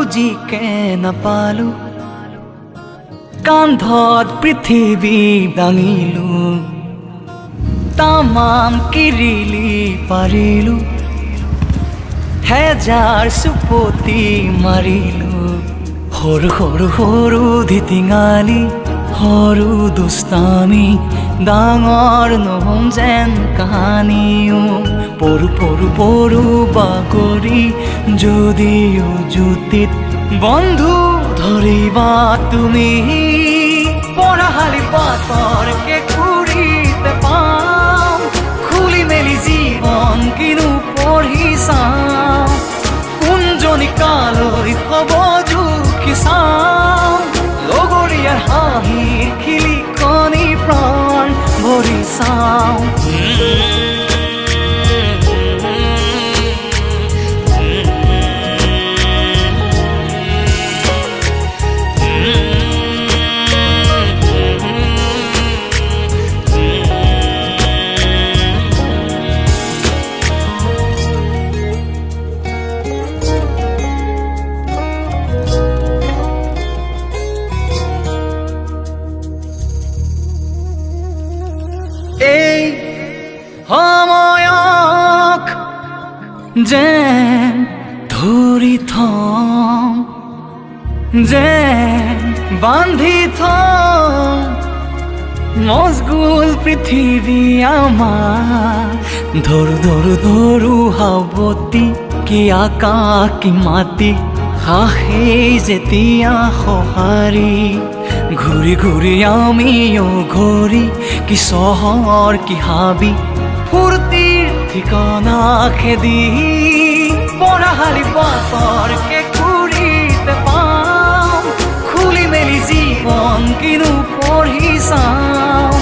আজিকে নাপালো কান্ধত পৃথিৱী দাঙিলো তামাম কিৰিলি পাৰিলো হেজাৰ চুপতি মাৰিলো সৰু সৰু সৰু ধিটিঙালি সৰু দুষ্টামি ডাঙৰ নহম যেন কাহানিও পৰু পৰু পৰু বাগৰি যদিও জুতিত বন্ধু ধৰিবা তুমি পঢ়াশালি পাতৰকে ঘূৰিতে পাম খুলি মেলি জীৱন কিনো পঢ়ি চাম কোনজনী কালৈ হ'ব জুখি চাম লগৰীয়াৰ হাঁহিৰ খিলিকনি প্ৰাণ ভৰি চাওঁ এই সময়ক যেন ধৰি থম যেন বান্ধি থম মজগুল পৃথিৱী আমাৰ ধৰো ধৰো ধৰো সাৱতি কি আকাশ কি মাটি হাঁহেই যেতিয়া সঁহাৰি ঘূৰি ঘূৰি আমিও ঘূৰি কি চহৰ কি হাবি ফূৰ্তিৰ ঠিকনা খেদি পঢ়াশালি পাতৰকে ঘূৰিতে পাম খুলি মেলি জীৱন কিনো পঢ়ি চাওঁ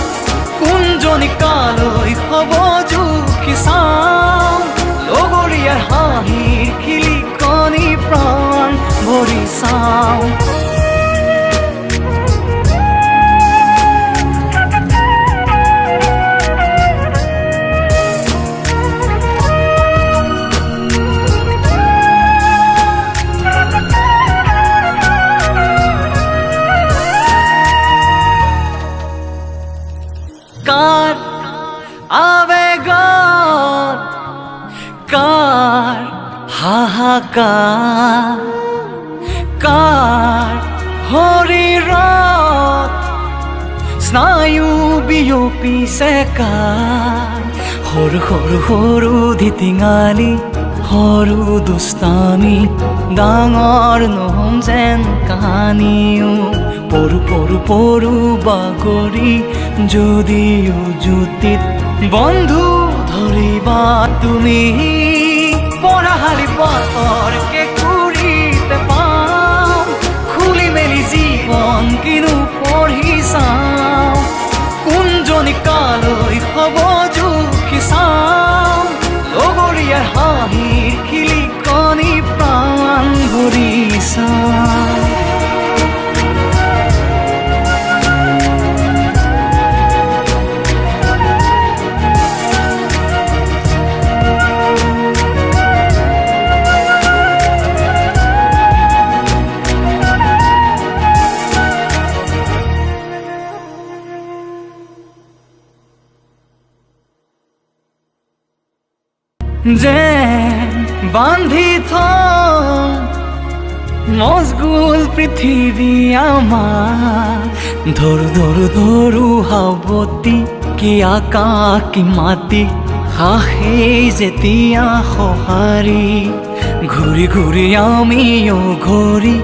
কোনজনী কালৈ হ'ব জুখি চাওঁ লগৰীয়াৰ হাঁহিৰ খিলিকনি প্ৰাণ ভৰি চাওঁ কাৰ আবেগত কাৰ হাহাকাৰ কাৰ শৰীৰত স্নায়ু বিয়পিছে কাৰ সৰু সৰু সৰু ধিটিঙালি সৰু দুষ্টামি ডাঙৰ নহম যেন কাহানিও পৰু পৰু পৰু বাগৰি যদিও জুতিত বন্ধু ধৰিবা তুমি পঢ়াশালি পাতৰকে ঘূৰিতে পাম খুলি মেলি জীৱন কিনো পঢ়ি চাওঁ কোনজনী কালৈ হ'ব জুখি চাওঁ লগৰীয়াৰ হাঁহিৰ খিলিকনি প্ৰাণ ভৰি চাওঁ যেন বান্ধি থম মজগুল পৃথিৱী আমাৰ ধৰো ধৰো ধৰো সাৱতি কি আকাশ কি মাটি হাঁহেই যেতিয়া সঁহাৰি ঘূৰি ঘূৰি আমিও ঘূৰি